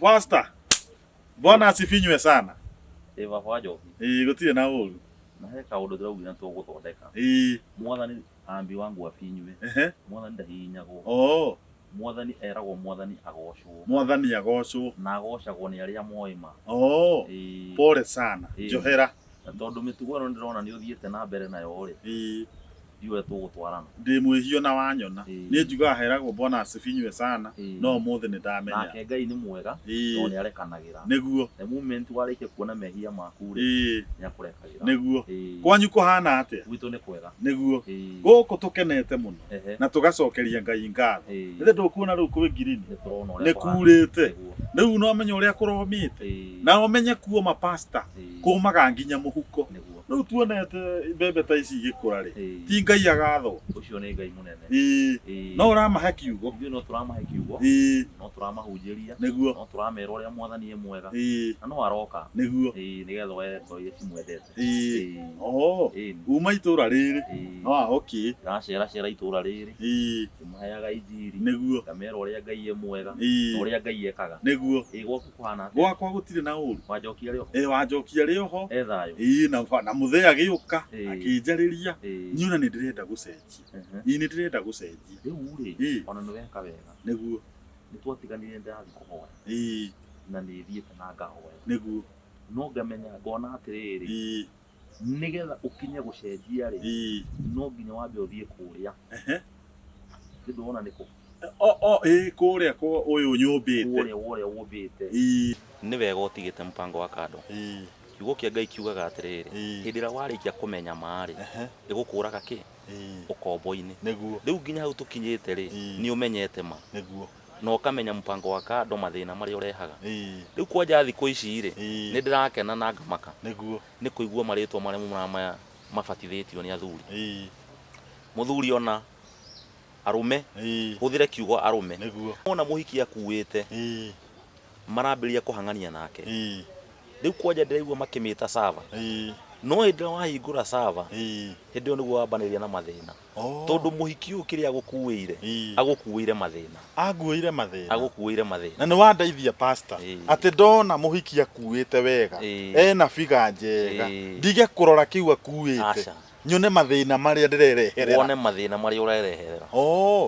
Pastor, Bwana asifinywe sana. Baba Joki. Gutire na uru. Na he kaundu ndiraugire tuguthondeka. Mwathani ambi wangu afinywe. Mwathani ndahinyagwo. Oh. Mwathani eragwo mwathani agocwo. Mwathani agocwo. Na agocagwo ni aria moima. Oh. Pole sana. Johera. Na tondu mitugo no ndirona ni uthiete na mbere nayo ri. Iwe tugutwarana. Ndi mwihio na wanyona. Ni njuga heragwo Bwana asifinywe sana. No muthe ni ndamenya. Na Ngai ni mwega. No ni arekanagira. Niguo. The moment warike kuona mehia maku ri. Ni akurekagira. Niguo. Kwanyu kuhana atia? Gwitu ni kwega. Niguo. Guku tukenete muno. Na tugacokeria Ngai ngatho. Ithe ndukuona riu kwi ngirini. Ni kurite. Riu no amenye uria kuromite. Na umenye kuo mapasta. Kumaga nginya muhuko. Riu tuonete mbembe ta ici igikura ri. Ti Ngai agatho. Ucio ni Ngai munene. No uramahe kiugo. No turamahe kiugo. No turamahunjiria. No turamera uria mwathani e mwega. Na no aroka. Niguo. Nigetha we ndoi cimwendete. Oh. Uma itura riri. Okay. Gacera itura riri. Kimaheaga injiri. Niguo. Kamera uria Ngai e mwega. Uria Ngai ekaga. Niguo. Gwaku kuhana. Gwakwa gutire na uru. Wajokia rio. Wajokia rio ho. Ethayo. Na muthee agiuka akinjariria nyuna ni ndirenda gucenjia ni ndirenda gucenjia riu ri ona no weka wega niguo ni twatiganire ndathi kuhoya na ni thiete na ngahoya niguo no ngamenya ngona atiriri nigetha ukinye gucenjia ri no nginya wambe uthie kuria ndona niko kuria kwa uyu nyumbite uria umbite ni wega utigite mpango wa kando kiugo kia Ngai kiugaga atiriri hindira warikia kumenya mari igukuraga ki ukombo-ini riu nginya hau tukinyite ri ni umenyete ma no kamenya mpango wa kando mathina mari urehaga riu kwanja thiku ici ri ni ndirakena na ngamaka ni kuigua maritwa mari murama mabatithitio ni athuri muthuri ona arume huthire kiugo arume ona muhiki akuite marambiria kuhangania nake riu kwanja ndiraigua makimita sava no hindira wahingura sava hindi yo niguo wambaniria na mathina tondu muhiki uyu kiria agukuire mathina agukuire mathina na ni wandeithia pastor ati ndona muhiki akuite wega ena figa njega ndige kurora kiu akuite nyone mathina maria ndirereherera wone mathina maria urereherera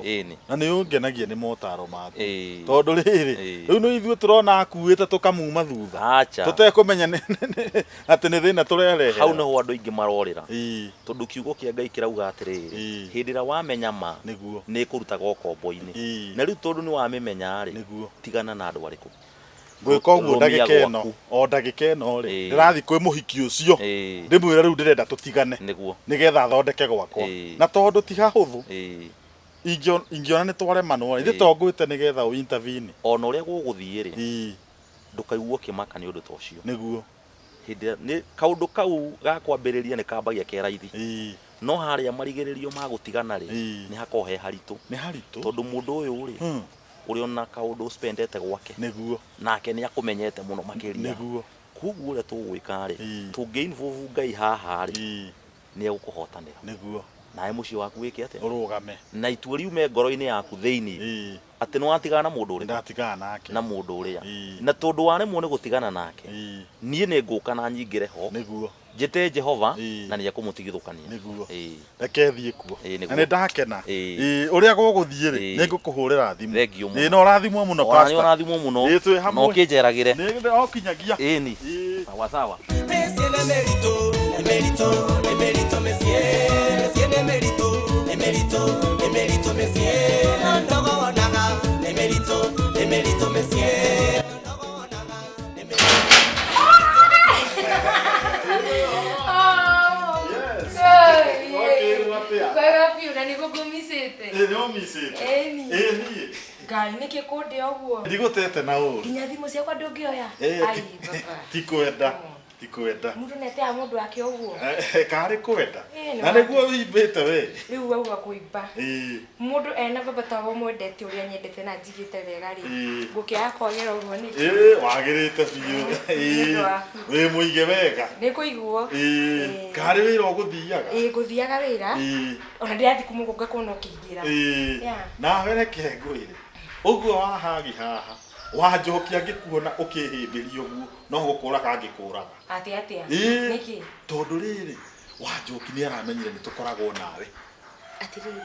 ini na ni ungenagia ni motaro maku tondu riri riu no ithuĩ turona akuite tukamuma thutha tutekumenya ati ni thina turerehera hau no andu ingi marorira tondu kiugo kia Ngai kirauga atiriri hindira wamenya ma ni kurutaga ukombo-ini na riu tondu ni wamimenya ri tigana na andu ariku gwika uguo ndagika eno ri ndirathi kwi muhiki ucio ndimwira riu ndirenda tutigane nigetha athondeke gwakwa na tondu ti hahuthu ingiona ni twaremanwo ithe tongwite nigetha u intervene ona uria guguthie ri ndukaigua kimaka ni undu ta ucio niguo hindira ni kaundu kau gakwambiriria ni kambagia keraithi no haria marigiririo magutigana ri ni hakohe haritu tondu mundu uyu ri uri ona kaundu spendete gwake niguo nake ni akumenyete muno makiria niguo kuguo ure tugwika ri tungi involve Ngai haha ri ni egukuhotanira niguo nae mucio waku wiki ate urugame na itua riume ngoro-ini yaku thiini ati no watigana na mundu uri ndatigana nake na mundu uria na tondu waremwo ni gutigana nake nie ni nguka na nyingire ho niguo njite Jehova na ni akumutigithukania niguo reke thie kuo na ni ndakena uria guguthie ri ni ngukuhurira thimu no rathimwo muno pastor ni rathimwo muno twi hamwe no kinjeragira ni okinyagia ni sawa sawa emerito monsieur ndogo naga emerito monsieur Pega più, non ne può commisete. Non mi siete. Ni. Ngai niki kundi oguo. Ndigutete na uru. Nginya thimu ciakwa ndungioya. Ai baba. Tikwenda. Tikwenda. Mundu netea mundu ake oguo. Kari kwenda. Na niguo wimbite we. Riu auga kuimba. Mundu ena baba tawo mwendete uria nyendete na njigite wega ri. Ngukia kwagera uguo ni. Wagirite biu. We muige wega. Ni kuiguo. Kari wira uguthiaga. Nguthiaga wira. Ona ndirathi kumugunga kuno kingira. Na wereke ngwire. Uguo wahagi haha. Wanjokia ngikuona ukihimbirio guo no gukura ka ngikuraga atia niki tondu riri wanjoki ni aramenyire ni tukoragwo nawe atiriri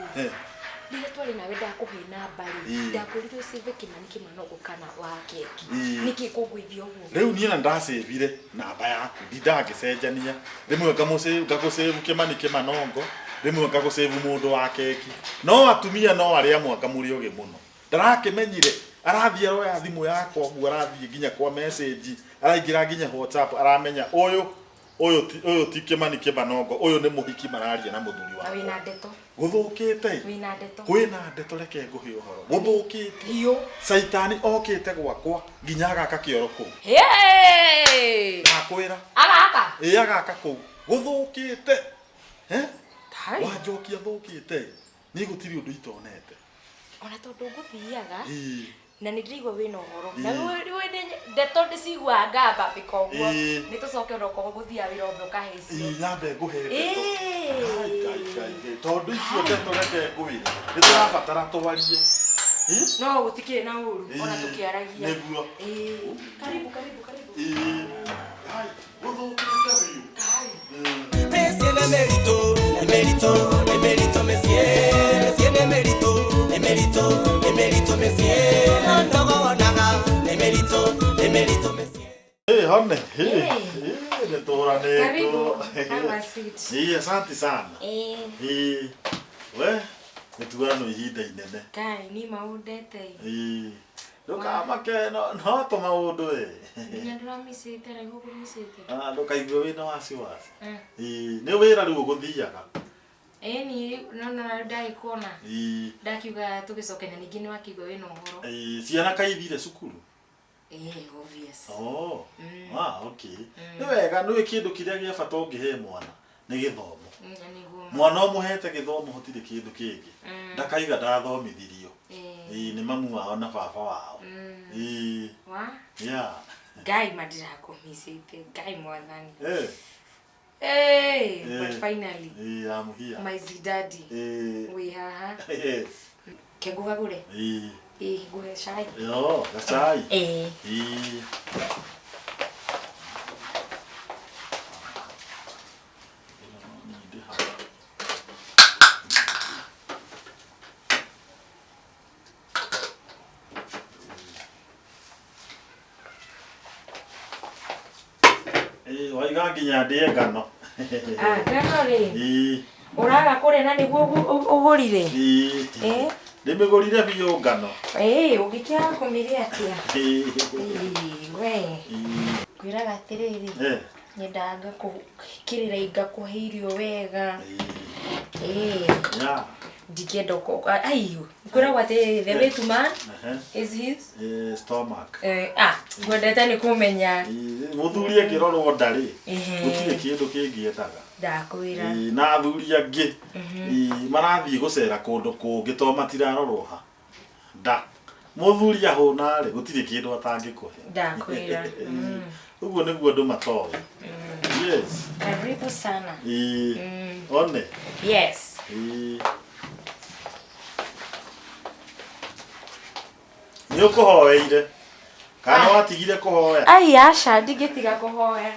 ndiye twari nawe ndakuhina mbari ndakurire save kimanogo kana wa keki niki kugwithio guo riu ni na ndasevire namba yaku ndidagicenjania rimwe ngagusave kimanogo rimwe ngagusave mundu wa keki no atumia no aria mwaka muri oge muno ndarakimenyire arathie roya thimu yakwa guo arathie nginya kwa message araingira nginya WhatsApp aramenya uyu ti kimanogo uyu ni muhiki mararia na muthuri wa wina ndeto guthukite wina ndeto kwina ndeto reke nguhi uhoro guthukite iyo saitani okite gwakwa nginya agaka kioro ku akwira agaka agaka ku guthukite wanjokia thukite ni gutiri undu itonete ona tondu nguthiaga na ndirigwa wina uhoro na we ndeto ndicigwa ngamba bikoguo ni tucoke ndoko guthia wira ombe ukahecio nyambe nguhere tondu icio ndeto reke nguire ni turabatara twarie no gutikire na uru ona tukiaragia niguo karibu ai guthukite wiu Monsieur le mérito, monsieur le mérito, monsieur. Ndogo naga, le mérito, monsieur. Honne, le torane. Karibu, have a seat. Asante sana. We, nituano ihinda inene. Kai, ni maudete. Nduka makeno, no to maundu Nyandura misete na gugu misete. Ndukaigwe wina wasiwasi. Ni wira riu guthiaga. Ni no ndai kuona. Ndakiuga tugicokenya ningi ni wakigwe wina uhoro. Ciana kaithire cukuru. Obvious. Okay. Ni wega ni kindu kiria gia bata ungihe mwana ni githomo. Mwana umuhete githomo hotire kindu kingi. Ndakaiga ndathomithirio. Ni mamu wao na baba wao. Wa? Yeah. Ngai madirako misete, ngai mwathani. But finally. I'm here. My daddy. We haha. Yes. Kego gagure. Guhe chai. Yo, the chai. Waiga nginya ndie ngano. Ngano ri. Uraga kure na niguo ugurire. Ndimigurire biyo ngano. Ugikia kumiria atia. We. Kwiraga atiriri. Nyendaga kukirira ingakuhe irio wega. Yeah. Ndikienda ayo. Kwiraga ati the way to man is his stomach. Gwendete ni kumenya. Muthuri akirorwo ndari. Gutire kindu kingietaga. Ndakwira. Na athuri angi marathie gucera kundu kungi to matirarorwo ha. Muthuri ahuna ri gutire kindu atangikuhe. Ndakwira. Uguo niguo andu matoe. Yes. Karibu sana. One. Yes. Ni ukuhoeire kana watigire kuhoya? Ai acha ndigitiga kuhoya.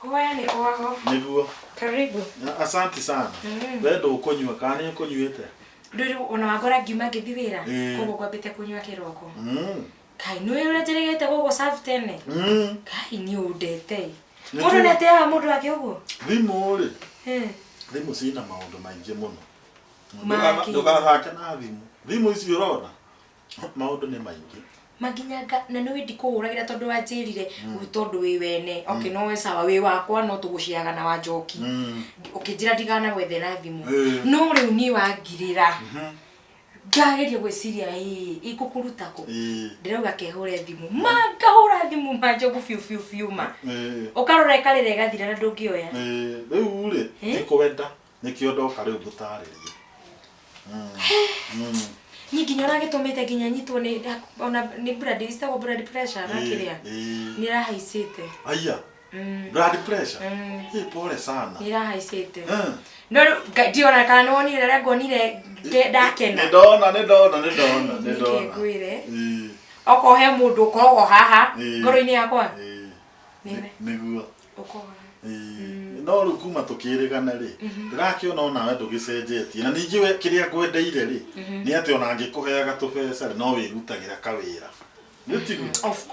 Kuhoya ni kwaho. Niguo. Karibu. Asante sana. Wendo ukunywa kana ni ukunyuite? Nduru ona wagora ngiuma ngithiwira kogo kwambite kunywa kiroko. Kai no urejeregete gogo serve tene. Kai ni udete. Mundu netea mundu wake uguo. Thimu ri. Thimu cina maundu maingi muno. Ndugathake na thimu. Thimu ici urona maundu ni maingi. Maginyaga na no wendi kuuragira tondu wanjirire tondu wi wene okay no we sawa wi wakwa no tuguciaga na wanjoki ukinjira ndigana gwethera thimu no riu ni wangirira ngageria gwiciria ikukurutako ndirauga kehore thimu mangahura thimu manjogu fiu ma ukarora ikarire gathira na ndungioya riu ri nikwenda nikio ndoka riu ngutariririe nginya nagitumite nginya nyitwo ni ona ni blood pressure na kiria nirahaicite aya blood pressure pole sana nirahaicite no ndiona kana woni rere ngonire ndakena ndona ngwire oko he mundu korogo haha ngoro-ini yakwa niguo uko no rukuma tukirigana ri ndirakiona ona we ndugicenjetie na ningiwe kiria ngwendeire ri ni ati ona ngikuheaga tubesa no wirutagira kawira of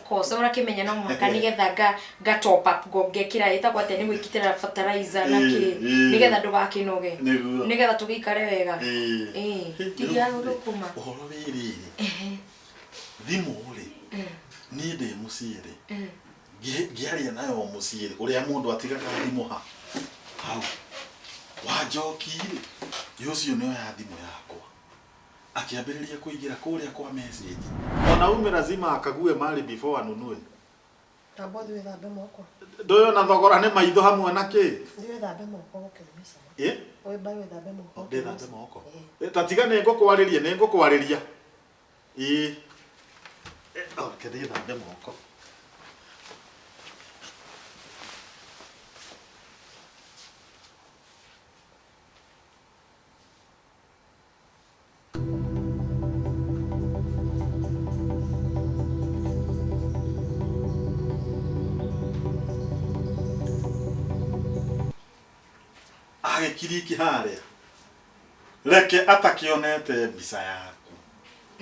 course ora kimenya no muhaka nigetha ga top up ngekira ita kwate ni gwikitira fertilizer na ki nigetha ndugakinoge nigetha tugikare wega tigia rukuma uhoro wiri thimu ri ni ndi muciiri giaria nayo muciiri uria mundu atigaga thimu hau wajokire yucio niyo ya thimu yakwa akiambiriria kuigira kuria kwa message ona ume lazima akague mali before anunue tambothe wethambe moko ndoyo na thogora ni maitho hamwe na ki wethambe moko ukimisa oy bai wethambe moko ndethambe moko tatiga ni ngukwariria okay ndethambe moko kiriki haria reke atakionete mbica yaku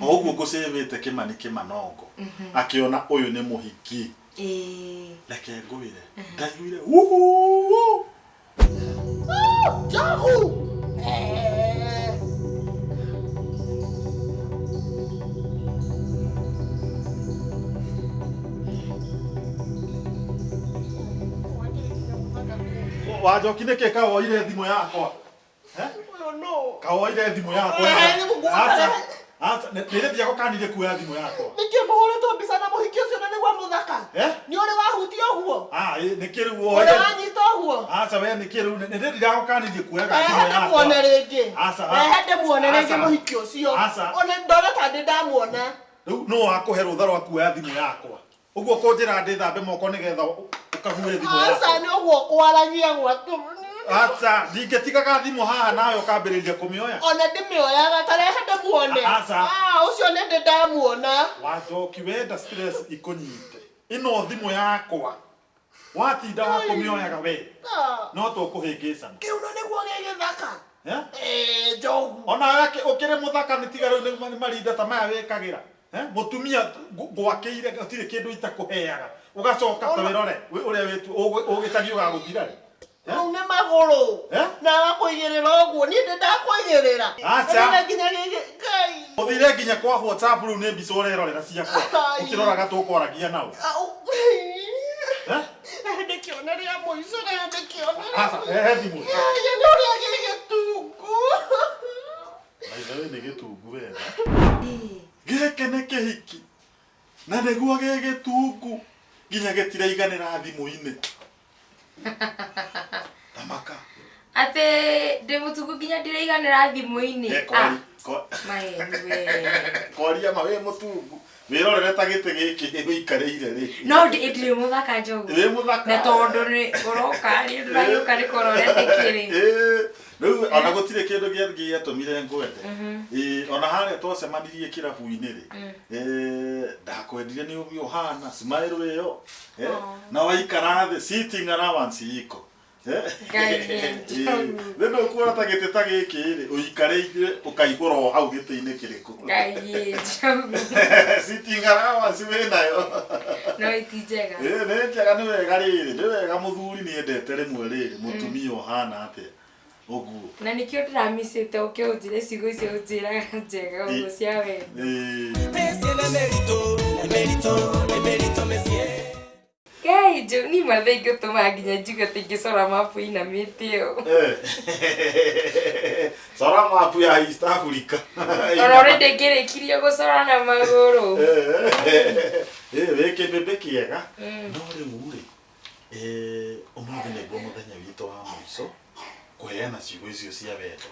oguo ngusevete kimani kimanongo akiona uyu ni muhiki reke ngwire ndaiguire jahu wajokine ke kawoire thimu yakwa no kawoire thimu yakwa acha nire thiago kanire kuya thimu yakwa nikie muhuritwo mbica na muhiki ucio na niguo muthaka ni uri wahutio huo nikiru woye wanyita huo acha we nikiru nire thiago kanire kuya thimu yakwa muone ringi hende muone ringi muhiki ucio ona ndona tandi ndamuona no akuhe rutha rwa kuya thimu yakwa uguo kunjira ndithambe moko nigetha ukahuye thimu yakwa acha ni uguo kwaragia gwatu acha ndingetigaga thimu haha nawe ukambiriria kumioya ona ndimioyaga tarehe ndamuone ucio ni ndamuona wajoki wenda stress ikunyite ino thimu yakwa watinda wa kumioyaga we no tukuhingicana kiuno niguo gigithaka jogu ona yake ukire muthaka ni tiga riu ni marinda ta maya wikagira mutumia gwakiire gutire kindu itakuheaga ugacoka tawirore uria witu ugitagi ugaguthira ri ne maguru na gakuigirira oguo ni ndakuigirira acha nginya kai uthire nginya kwa WhatsApp ru ni mbica urerorera ciakwa ukiroraga tukwaragia nao ndikiona ria muico na ndikiona acha thimu ya ni uria gigitungu aizawe ni gitungu wega geke ne kihiki na niguo gigitungu nginya gitiraiganira thimu-ini tamaka ate ndemutugu nginya ndiraiganira thimu-ini koria mawe mutungu wirorere ta gite giki wikarire ri no ndire muthaka njogu na tondu ni uroka ni ndayuka ni kororete kiri riu ona gutire kindu giathie atumire ngwende ona haria twacemanirie kirabu-ini ri ndakwendire ni ubio hana smile iyo na waikara thi sitting allowance iko ndio kuona ta gite ta giki ri uikareire ukaihura hau gite-ini kiriku sitting allowance we nayo no itijega ne njega ni wega riri ni wega muthuri ni endete rimwe riri mutumia hana atia oguo na nikio ndiramisite ukiunjire cigo icio njiraga njega uguo cia wendo Monsieur le mérito, monsieur. Guys, Jo ni mathaingo tuma nginya njuga tingicora mapu inamite yo. Sora mapu ya East Africa. Ora ndegerekirie gucora na maguru. Weke bebe kiega. No riu ri. Umuthi niguo muthenya witu wa mwico kuheana ciugo icio cia wendo.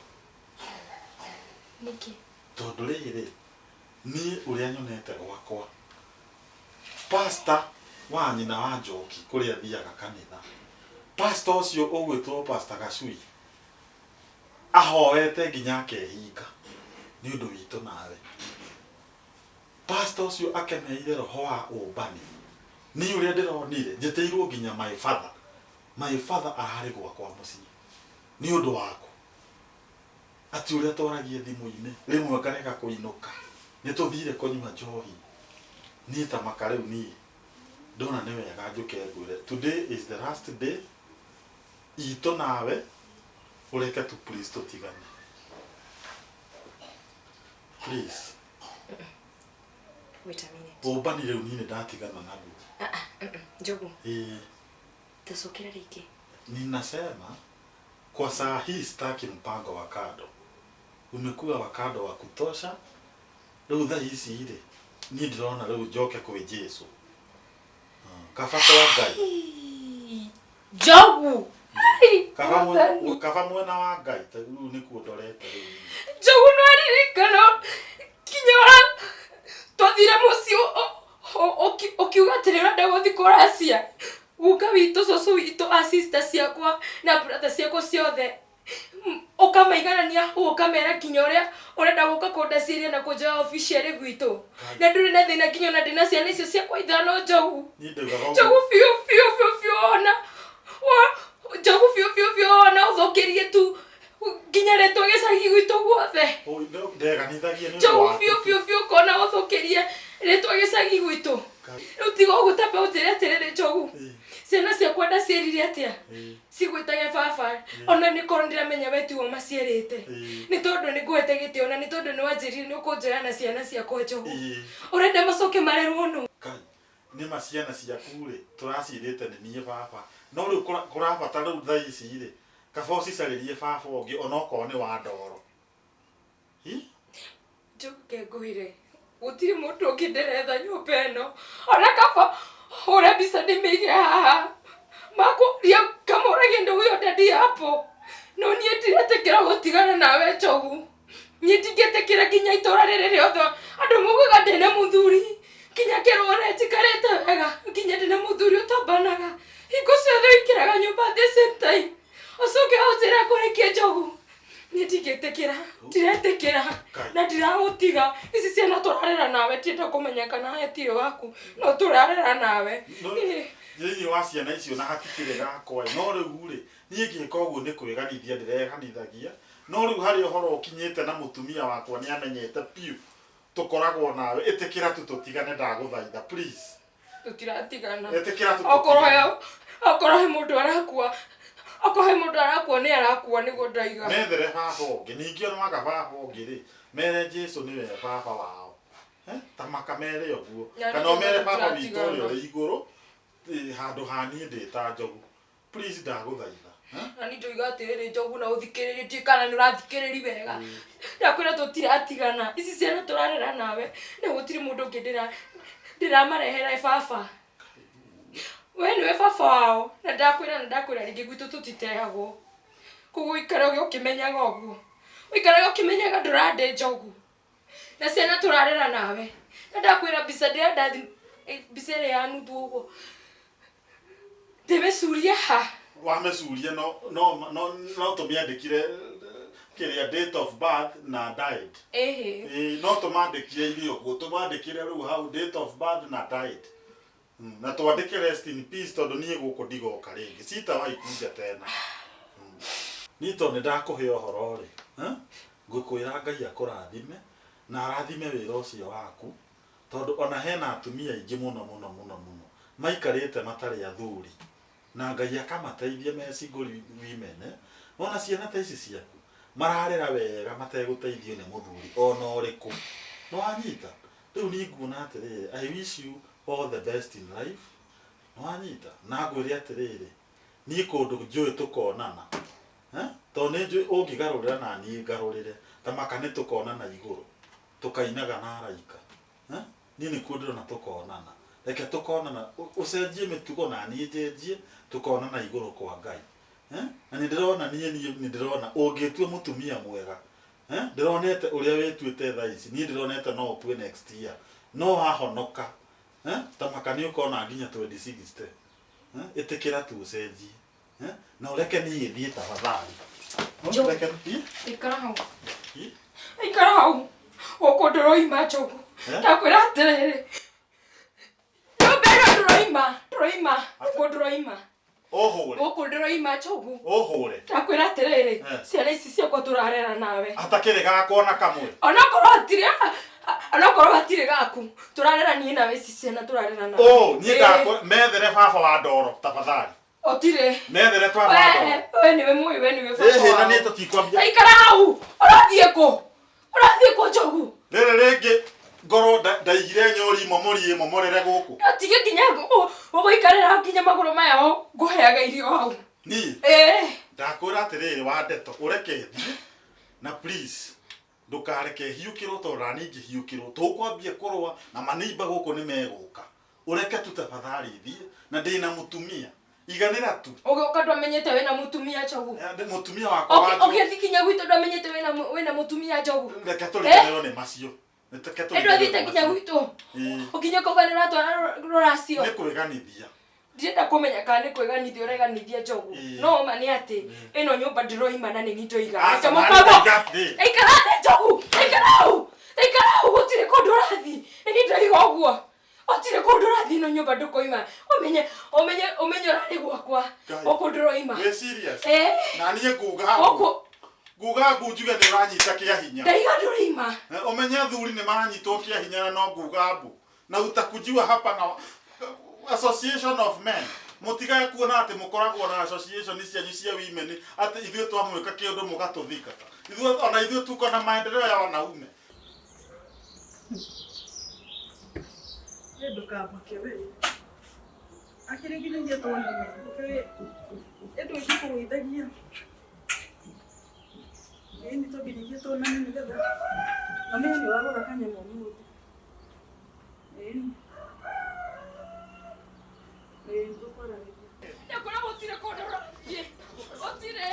Niki. Tondu riri ni uria nyonete gwakwa. Pastor wa nyina wa Njoki kuria thiaga kanitha. Pastor ucio ugwitwo Pastor Gacui ahoete nginya akehinga ni undu witu nawe. Pastor ucio akemeire roho wa ubani ni uria ndironire njeteirwo nginya my father ahari gwakwa mucii ni undu wako ati uria toragie thimu-ini rimwe kareka kuinuka ni tuthire kunywa njohi ni ta makareu ni ndona ni wega njuke ngwire today is the last day ito nawe ureke tu please tutigane please. Wait a minute. Ubani leo nini ndatigana naguo? Njogu. Tasokera riki. Ninasema kwa saa hii sitaki mpango wa kado. Umekuwa wa kado wa kutosha. Leo dha hizi ile. Ni ndona leo njoke kwa Yesu. Kafata wa Ngai. Njogu. Kafa mwana wa Ngai rĩu nĩ kuondorete rĩu. Njogu no aririkana kinyora twathire muci ukiuga atĩrĩ ũrenda gũthiĩ kũracia guka witũ cũcũ witũ a sister ciakwa na brother ciakwa ciothe ukamaiganania ukamera kinya ũrĩa ũrenda gũka kũndaciria na kũnjoya officially gwitũ na ndũrĩ na thĩna kinya ona ndĩna ciana icio ciakwa ithano Njogu. Njogu fiu ona Njogu fiu ona ũthũkĩrie tu nginya rĩtwa gĩcagi gwitũ guothe. Njogu fiu kona ũthũkĩrie rĩtwa gĩcagi gwitũ. Rĩu tiga ũgũtamba ũtĩre atĩrĩrĩ Njogu ciana ciakwa ndaciĩrire atĩa cigwĩtage baba ona nĩ korwo ndiramenya we tiwe maciarĩte nĩ tondũ nĩ ngũhete gĩtĩo na nĩ tondũ nĩ wanjĩrire nĩ ũkũnjoya na ciana ciakwa Njogu ũrenda macoke marerwo no nĩ maciana ciaku rĩ tũraciĩrĩte nĩ niĩ baba no rĩu kũrabata rĩu thaa ici rĩ kaba ũcicarĩrie baba ũngĩ ona okorwo nĩ wa ndoro. Njogu ngũire gũtirĩ mũndũ ũngĩ ndĩretha nyũmba ĩno ona kaba ũrĩa mbica ndĩmĩige haha makũria kamũragia ndĩ ũyũ ndadi hapo no niĩ ndiretĩkĩra gũtigana nawe Njogu. Niĩ ndingĩtĩkĩra nginya itũra rĩrĩ rĩothe andũ maugaga ndĩna mũthuri nginya kĩrũra njikarĩte wega nginya ndĩna mũthuri ũtambanaga hingo ciothe wĩkĩraga nyũmba at the same time ũcoke ũnjĩre kũrĩkie Njogu. Niĩ ndingĩtĩkĩra ndiretĩkĩra na ndiragũtiga ici ciana tũrarera nawe tienda kũmenya kana hetiĩ waku no tũrarera nawe. Thĩinĩ wa ciana icio na hatikĩrĩ gakwa no rĩu rĩ niĩ ngĩka ũguo nĩ kwĩganithia ndĩreganithagia no rĩu harĩ ũhoro ũkinyĩte na mũtumia wakwa nĩ amenyete piũ tũkoragwo nawe ĩtĩkĩra tu tũtigane ndagũthaitha please. Tũtiratigana ĩtĩkĩra tu okorwo he mũndũ arakua nĩ arakua nĩguo ndaiga methere baba ũngĩ ningĩ ona waga baba ũngĩ rĩ mere Jesũ nĩwe baba wao ta makamere ũguo kana mere baba witũ ũrĩa ũrĩ igũrũ handũ hani ndĩ ta Njogu please ndagũthaitha. Na nĩ ndoiga atĩrĩrĩ Njogu na ũthikĩrĩrie kana nĩ ũrathikĩrĩri wega ndakwĩra tũtiratigana ici ciana tũrarera nawe na gũtirĩ mũndũ ũngĩ ndĩramarehera baba we nĩwe baba wao na ndakwĩra rĩngĩ gwitũ tũtiteagwo koguo ikaraga ũkĩmenyaga ũguo ũikaraga ũkĩmenyaga ndũrande Njogu na ciana tũrarera nawe na ndakwĩra mbica ĩrĩa ya nuthu ũguo ndĩmĩcurie ha wamecurie no tũmĩandĩkire kĩrĩa date of birth na died no tũmandĩkire irio ũguo tũmandĩkire rĩu hau date of birth na died na twandĩke rest in peace tondũ niĩ gũkũ ndigoka rĩngĩ sitawahi kuja tena. Niĩ tondũ nĩ ndakũhe ũhoro rĩ ngũkwĩra Ngai akũrathime na arathime wĩra ũcio waku tondũ ona hena atumia aingĩ mũno maikarĩte matarĩ athuri na Ngai akamateithia me single women ona ciana ta ici ciaku mararera wega mategũteithio nĩ mũthuri ona ũrĩkũ no anyita rĩu niĩ nguona atĩrĩrĩ I wish you all the best in life wanyita na ngwĩre atĩrĩrĩ niĩ kũndũ njũĩ tũkonana to nĩ njũĩ ũngĩgarũrĩra na niĩ ngarũrĩre ta maka nĩ tũkonana igũrũ tũkainaga na araika niĩ nĩ kũndũ na tũkonana reke tũkonana ũcenjie mĩtugo na niĩ njenjie tũkonana igũrũ kwa Ngai na nĩ ndĩrona niĩ nĩ ndĩrona ũngĩtua mũtumia mwega ndĩronete ũrĩa wĩtuĩte thaa ici niĩ ndĩronete no ũtue next year no hahonoka ta maka nĩ ũkona nginya 2060 ĩtĩkĩra tu ũcenjie na ũreke niĩ thiĩ tafadhali ikara hau gũkũ ndũroima Njogu ndakwĩra atĩrĩrĩ ndũroima gũkũ ndũroima gũkũ ndũroima Njogu ndakwĩra atĩrĩrĩ ciana ici ciakwa tũrarera nawe atakĩrĩ gakona kamwe onokorwo hatirĩ gaku tũrarera niĩ nawe ici ciana tũrarera nawe niĩ ngakora methere baba wa ndoro tafadhali otire methere twa baba we niwe baba na nĩ tũtikwambia ikara hau ũrathiĩ kũ Njogu rĩrĩ rĩngĩ ngoro ndaigire nyori momorere gũkũ atige nginya ũgũikarĩra nginya magũrũ maya ngũheaga irio hau niĩ ndakwĩra atĩrĩrĩ wa ndeto ũreke thiĩ na please ndũkareke hiũkĩrwo tondũ na niĩ ingĩhiũkĩrwo tũkwambia kũrũa na maneiba gũkũ nĩ megũka ũreke tu tafadhali thiĩ na ndĩna mũtumia iganĩra tu ũgĩũka ndwamenyete wĩna mũtumia Njogu mũtumia wakwa wa ũgĩthiĩ kinya gwitũ ndwamenyete wĩna mũtumia Njogu reke tũrĩkanĩrwo nĩ macio ndwathiĩte kinya gwitũ ũkinya kũuga nĩ ũratwara rũracio nĩ kwĩganithia ndirenda kũmenya kana nĩ kwĩganithia ũreganithia Njogu no ma nĩ atĩ ĩno nyũmba ndĩroima na nĩ niĩ ndoiga ikara thĩ Njogu ikara hau gũtirĩ kũndũ ũrathiĩ nĩ ndoiga ũguo otire kũndũ ũrathiĩ ĩno nyũmba ndũkoima ũmenye ũrarĩ gwakwa gũkũ ndũroima na niĩ nguga njuge nĩ ũranyita kĩa hinya ndaiga ndũroima ũmenye athuri nĩ maranyitwo kĩa hinya na no nguga mbu na utakujua hapa na association of men mutigae kuona atĩ mũkoragwo na association cianyu cia women atĩ ithuĩ twamwĩka kĩndũ mũgatũthika ona ithuĩ tuko na maendeleo ya wanaume ndũkamake we akĩrĩgithĩria tondũ ĩndũ ikũgũithagia nĩ tũngĩnyihia tũonane nĩgetha mamenye nĩ ũragũra kanyamũ ũmũthĩ ndakora gũtirĩ kũndũ ũrathiĩ gũtirĩ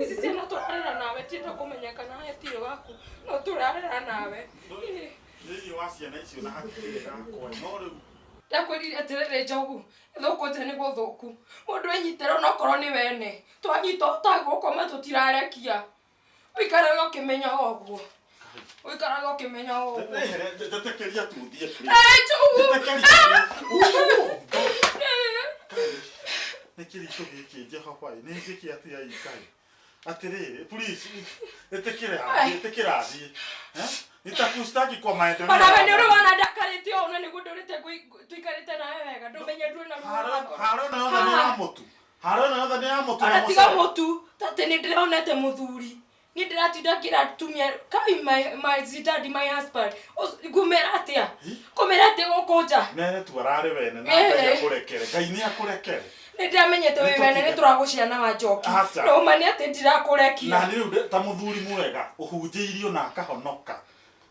ici ciana tũrarera nawe tienda kũmenya kana hatirĩ gaku no tũrarera nawe thĩinĩ wa ciana icio na hatirĩ gakwa no rĩu ndakwĩrire atĩrĩrĩ Njogu thũkũ nje nĩ gũthũku mũndũ enyitĩra onokorwo nĩ wene twanyita ũtagũkoma tũtirarekia ũikaraga ũkĩmenya ũguo ndetekeria tũthiĩ Njogu nĩ kĩritũ gĩkĩ Jehova nĩ njĩke atĩa ikai atĩrĩrĩ please ĩtĩkĩra thiĩ nitakustaki kwa maendeleo ona wewe ndio wana ndakarĩte ona nĩguo ndũrĩte tuikarĩte nawe wega ndũmenye ndũrĩ na harona yothe nĩ ya mũtu ona tiga mũtu tatĩ nĩ ndĩronete mũthuri nĩ ndĩratinda kĩratumia kai my dad my husband ngumera atĩa gũkũ nja nĩ twararĩ wene na Ngai akũrekere Ngai nĩ akũrekere nĩ ndamenyete wĩ wene nĩ tũragũciana wa Njoki no mani atĩ ndirakũrekia na nĩ rĩu ta mũthuri mwega ũhunjĩirio na akahonoka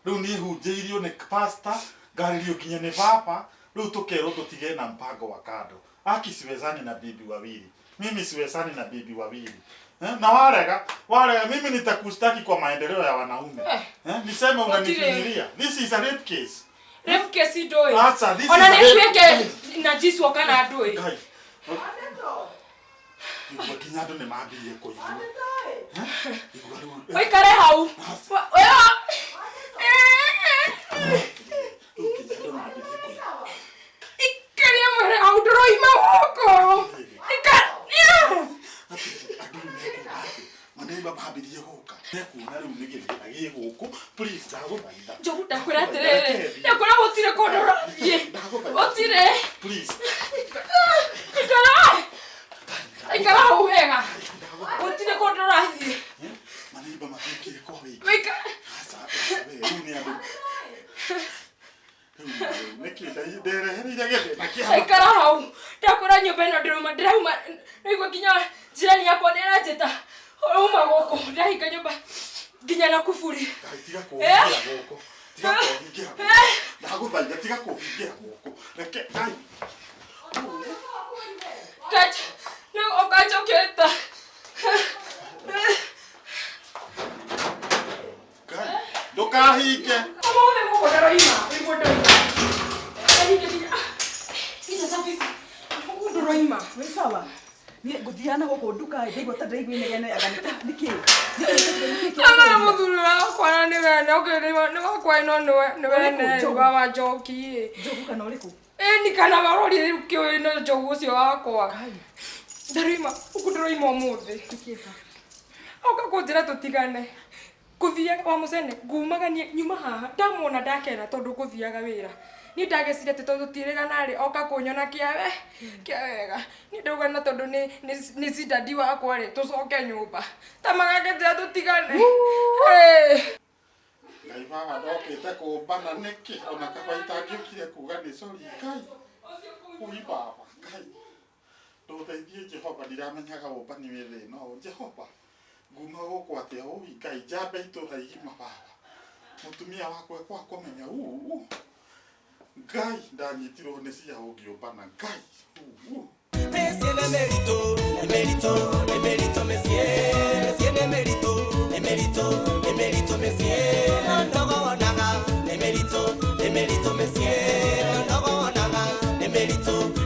rĩu nĩ hunjĩirio nĩ pastor ngarĩrio nginya nĩ baba rĩu tũkerwo tũtige na mpango wa kando akisiwezani na bibi wawili mimi siwezani na bibi wawili na warega mimi nitakustaki kwa maendeleo ya wanaume niseme unanifinyilia this is a rape case ndoi acha this ona is nĩtuĩke najiswo kana ndoi kinya andũ nĩ mambirie kũigua ũikare hau ikaria mwere hau ndũroima gũkũ maneiba mambirie gũka nekuona rĩu nĩgĩthĩna gũkũ please ndagũthaitha Njogu ndakwĩra atĩrĩrĩ ndakora gũtirĩ kũndũ ũrathiĩ gũtirĩ please ikara hau wega gũtirĩ kũndũ ũrathiĩ maneiba mathũkire kwa wĩingĩ wĩka rĩu nĩ andũ kida idere heri jagete nakia aikara hau ndakora nyumba ino ndirauma nĩguo nginya jirani yakwa nĩaranjĩta uma gũkũ ndahinga nyumba nginya na kuburi tiga kũhingira gũkũ tiga kũhingira ndagũthaitha tiga kũhingira gũkũ reke ai kacha no okacho keta ndukahinge amone mũgũnda-inĩ wĩgũnda-inĩ ndũroima wĩ sawa niĩ ngũthiana gũkũ nduka ndaigua ta ndaigua inegene aganĩta nĩkĩ amara mũthuri wakwa na nĩwene nĩ wakwa ĩno nĩwene njuga wa njoki njogu kana ũrĩkũ ĩni kana warori rĩu kĩũĩ njogu ũcio wakwa ndaroima ũkũ ndũroima ũmũthĩ oka kũnjĩra tũtigane kũthiaga wa mũcene ngumagania nyuma haha ndamwona ndakena tondũ kũthiaga wĩra ni ndagecire te tondũ tirigana rĩ oka kũnyona kĩa wega ni ndauga na tondũ ni cidadi wakwa rĩ tũcoke nyũmba tamagakĩnjĩra tũtigane ngai baba ndokĩte kũmbana nĩkĩ ona kaba itangĩũkire kuga nĩ sori ngai ui baba ngai ndũteithie Jehova ndiramenyaga ũmbani wĩ thĩ no Jehova nguma gũkũ atĩa ũi ngai njambe itũra igima baba mũtumia wakwa kwa kũmenya ngai ndanyitirwo nĩ cia ũngĩũmbana ngai Monsieur Emerito, Emerito, Emerito, Monsieur Emerito, Emerito, Emerito, Monsieur Ndogo Naga, Emerito, Emerito, Monsieur Ndogo Naga, Emerito.